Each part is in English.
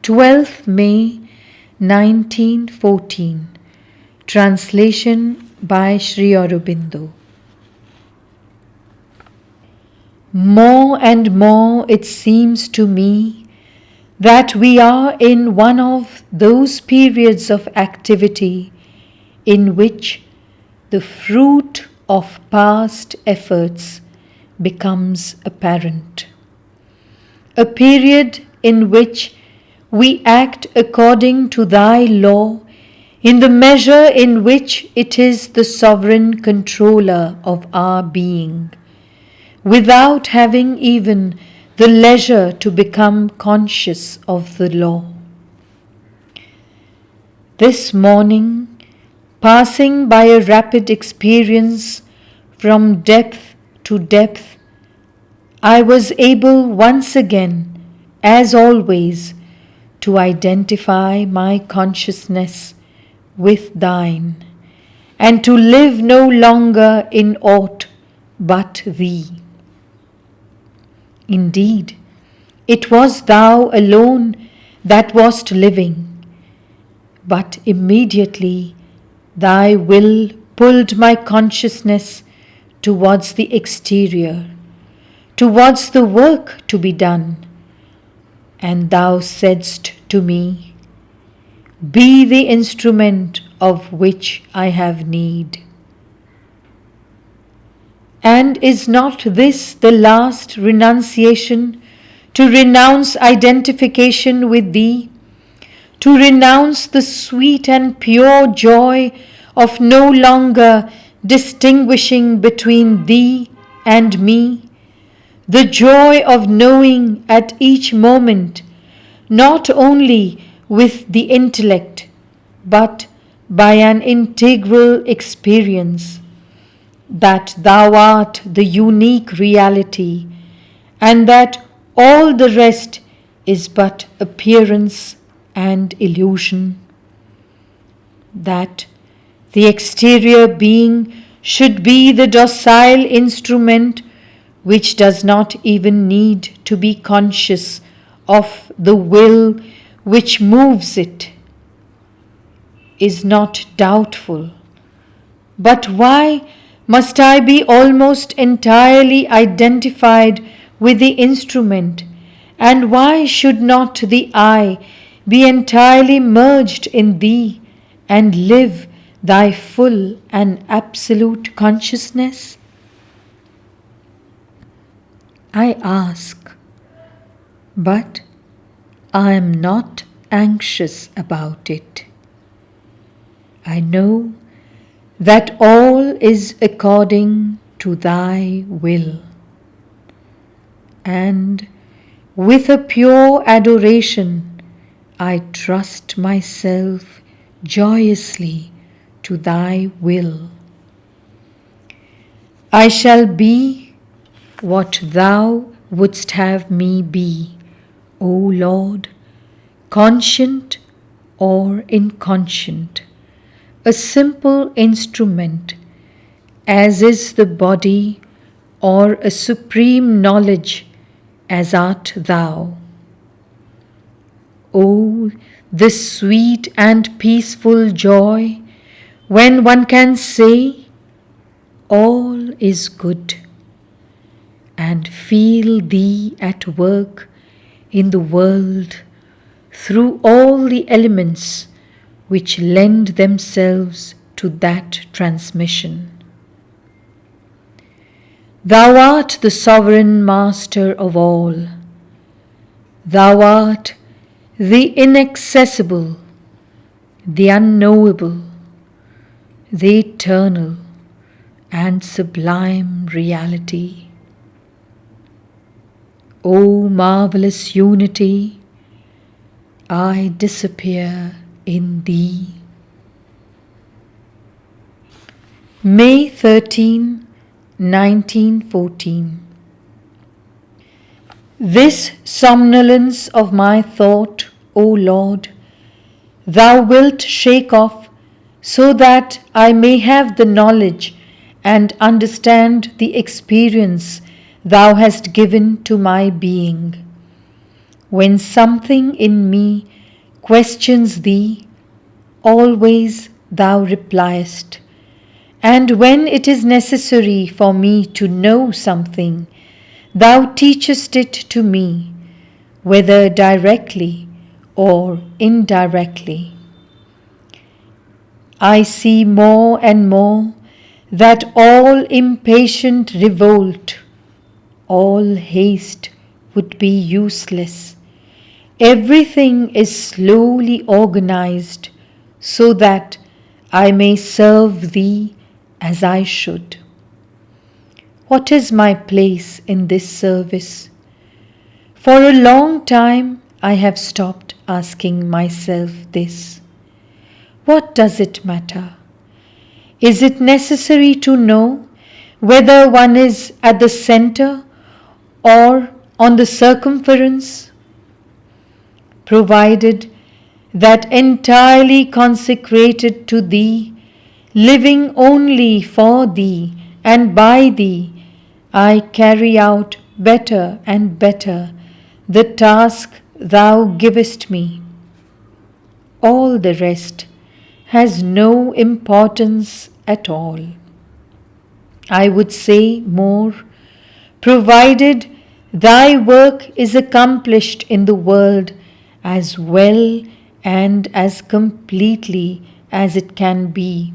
12th May 1914. Translation by Sri Aurobindo. More and more it seems to me that we are in one of those periods of activity in which the fruit of past efforts becomes apparent. A period in which we act according to Thy law in the measure in which it is the sovereign controller of our being, without having even the leisure to become conscious of the law. This morning, passing by a rapid experience from depth to depth, I was able once again, as always, to identify my consciousness with Thine, and to live no longer in aught but Thee. Indeed, it was Thou alone that wast living, but immediately Thy will pulled my consciousness towards the exterior, towards the work to be done, and Thou saidst to me, "Be the instrument of which I have need." And is not this the last renunciation, to renounce identification with Thee, to renounce the sweet and pure joy of no longer distinguishing between Thee and me, the joy of knowing at each moment, not only with the intellect, but by an integral experience, that Thou art the unique reality, and that all the rest is but appearance and illusion, that the exterior being should be the docile instrument which does not even need to be conscious of the will which moves it, is not doubtful. But why must I be almost entirely identified with the instrument, and why should not the I be entirely merged in Thee and live Thy full and absolute consciousness? I ask, but I am not anxious about it. I know that all is according to Thy will, and with a pure adoration I trust myself joyously to Thy will. I shall be what Thou wouldst have me be, O Lord, conscient or inconscient, a simple instrument, as is the body, or a supreme knowledge, as art Thou. O, the sweet and peaceful joy when one can say, "All is good," and feel Thee at work in the world through all the elements which lend themselves to that transmission. Thou art the sovereign master of all. Thou art the inaccessible, the unknowable, the eternal and sublime reality. O marvelous unity, I disappear in Thee. May 13, 1914. This somnolence of my thought, O Lord, Thou wilt shake off, so that I may have the knowledge and understand the experience Thou hast given to my being. When something in me questions thee, always thou repliest, and when it is necessary for me to know something, thou teachest it to me, whether directly or indirectly. I see more and more that all impatient revolt, all haste would be useless. Everything is slowly organized so that I may serve thee as I should. What is my place in this service? For a long time I have stopped asking myself this. What does it matter? Is it necessary to know whether one is at the center or on the circumference? Provided that entirely consecrated to thee, living only for thee and by thee, I carry out better and better the task thou givest me. All the rest has no importance at all. I would say more, provided thy work is accomplished in the world as well and as completely as it can be.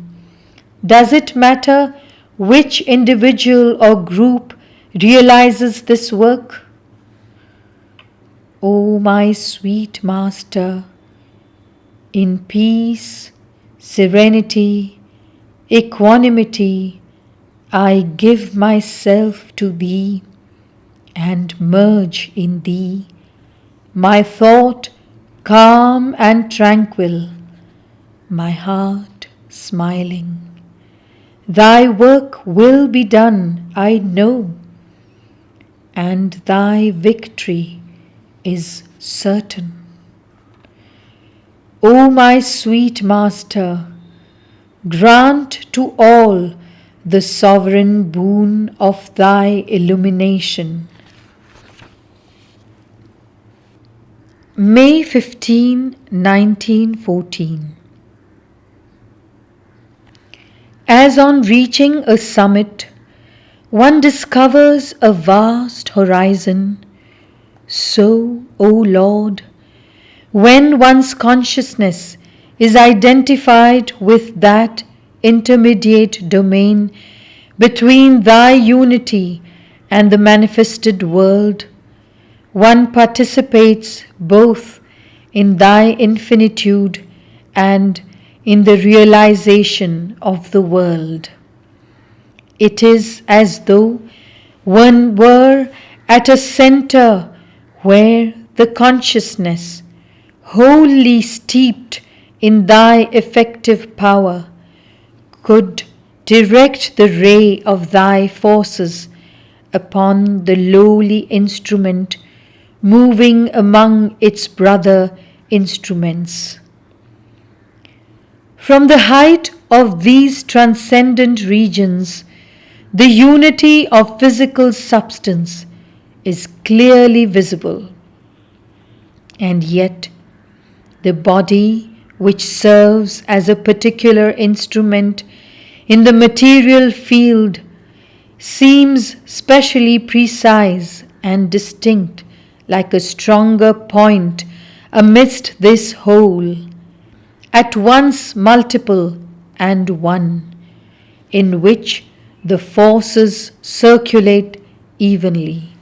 Does it matter which individual or group realizes this work? O my sweet Master, in peace, serenity, equanimity, I give myself to thee and merge in thee, my thought calm and tranquil, my heart smiling. Thy work will be done, I know, and thy victory is certain. O my sweet Master, grant to all the sovereign boon of thy illumination. May 15, 1914. As on reaching a summit, one discovers a vast horizon, so, O Lord, when one's consciousness is identified with that intermediate domain between thy unity and the manifested world, one participates both in thy infinitude and in the realization of the world. It is as though one were at a center where the consciousness, wholly steeped in thy effective power, could direct the ray of thy forces upon the lowly instrument moving among its brother instruments. From the height of these transcendent regions, the unity of physical substance is clearly visible, and yet the body which serves as a particular instrument in the material field seems specially precise and distinct, like a stronger point amidst this whole, at once multiple and one, in which the forces circulate evenly.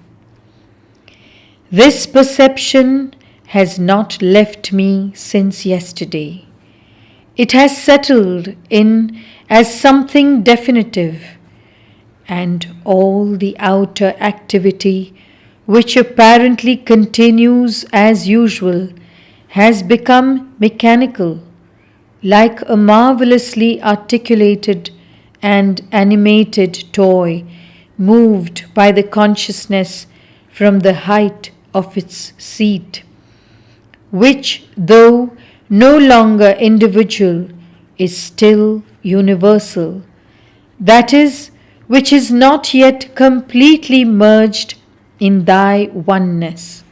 This perception has not left me since yesterday. It has settled in as something definitive, and all the outer activity, which apparently continues as usual, has become mechanical, like a marvelously articulated and animated toy moved by the consciousness from the height of its seat, which, though no longer individual, is still universal, that is, which is not yet completely merged in thy oneness.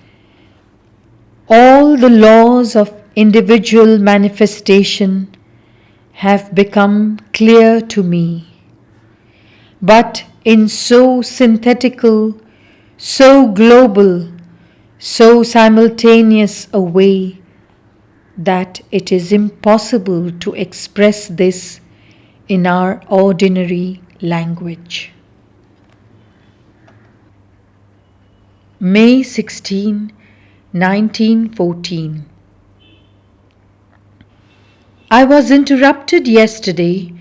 All the laws of individual manifestation have become clear to me, but in so synthetical, so global, so simultaneous a way that it is impossible to express this in our ordinary language. May 16, 1914. I was interrupted yesterday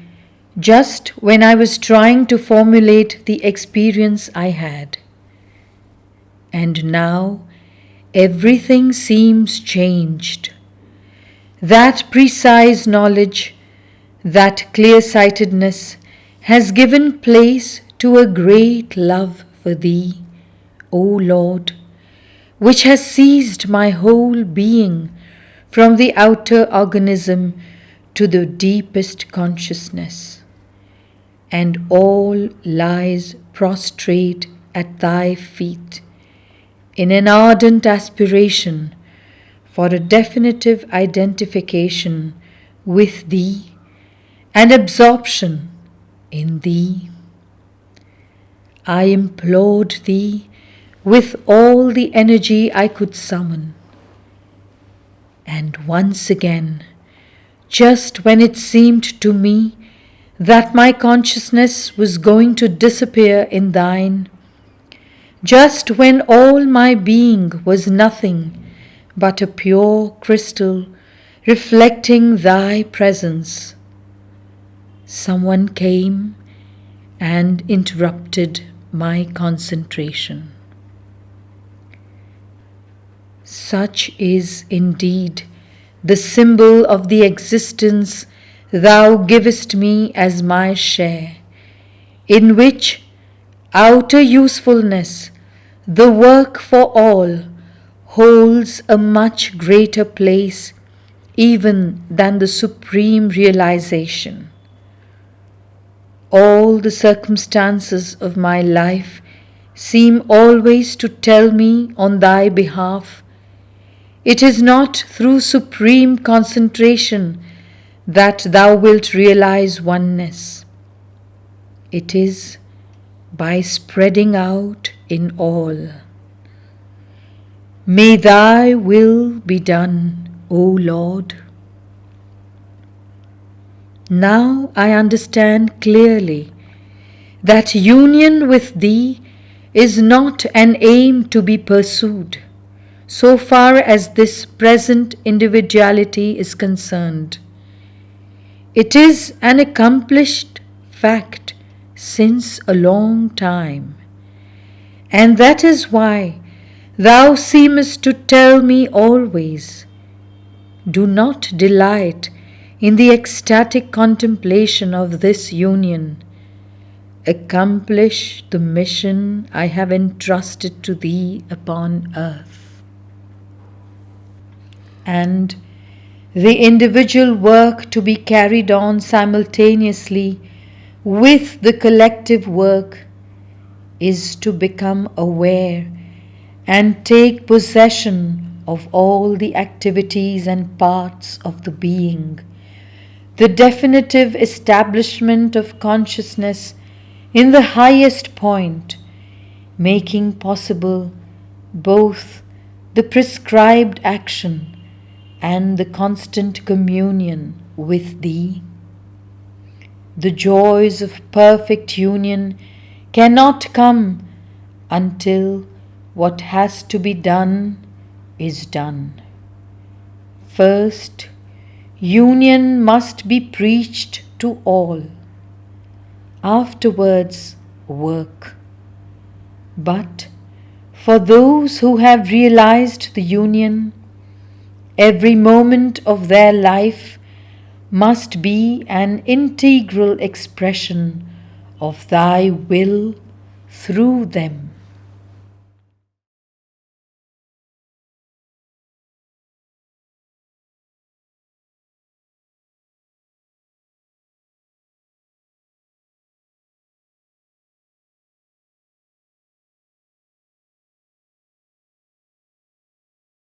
just when I was trying to formulate the experience I had. And now everything seems changed. That precise knowledge, that clear-sightedness has given place to a great love for Thee, O Lord, which has seized my whole being from the outer organism to the deepest consciousness, and all lies prostrate at Thy feet in an ardent aspiration for a definitive identification with Thee and absorption in Thee. I implored Thee with all the energy I could summon, and once again, just when it seemed to me that my consciousness was going to disappear in Thine, just when all my being was nothing but a pure crystal reflecting Thy presence, someone came and interrupted my concentration. Such is indeed the symbol of the existence Thou givest me as my share, in which outer usefulness, the work for all, holds a much greater place even than the supreme realization. All the circumstances of my life seem always to tell me on Thy behalf, it is not through supreme concentration that Thou wilt realize oneness. It is by spreading out in all. May Thy will be done, O Lord. Now I understand clearly that union with Thee is not an aim to be pursued, so far as this present individuality is concerned. It is an accomplished fact since a long time, and that is why Thou seemest to tell me always, do not delight in the ecstatic contemplation of this union. Accomplish the mission I have entrusted to Thee upon earth. And the individual work to be carried on simultaneously with the collective work is to become aware and take possession of all the activities and parts of the being, the definitive establishment of consciousness in the highest point, making possible both the prescribed action and the constant communion with Thee. The joys of perfect union cannot come until what has to be done is done. First, union must be preached to all. Afterwards, work. But for those who have realized the union, every moment of their life must be an integral expression of Thy will through them.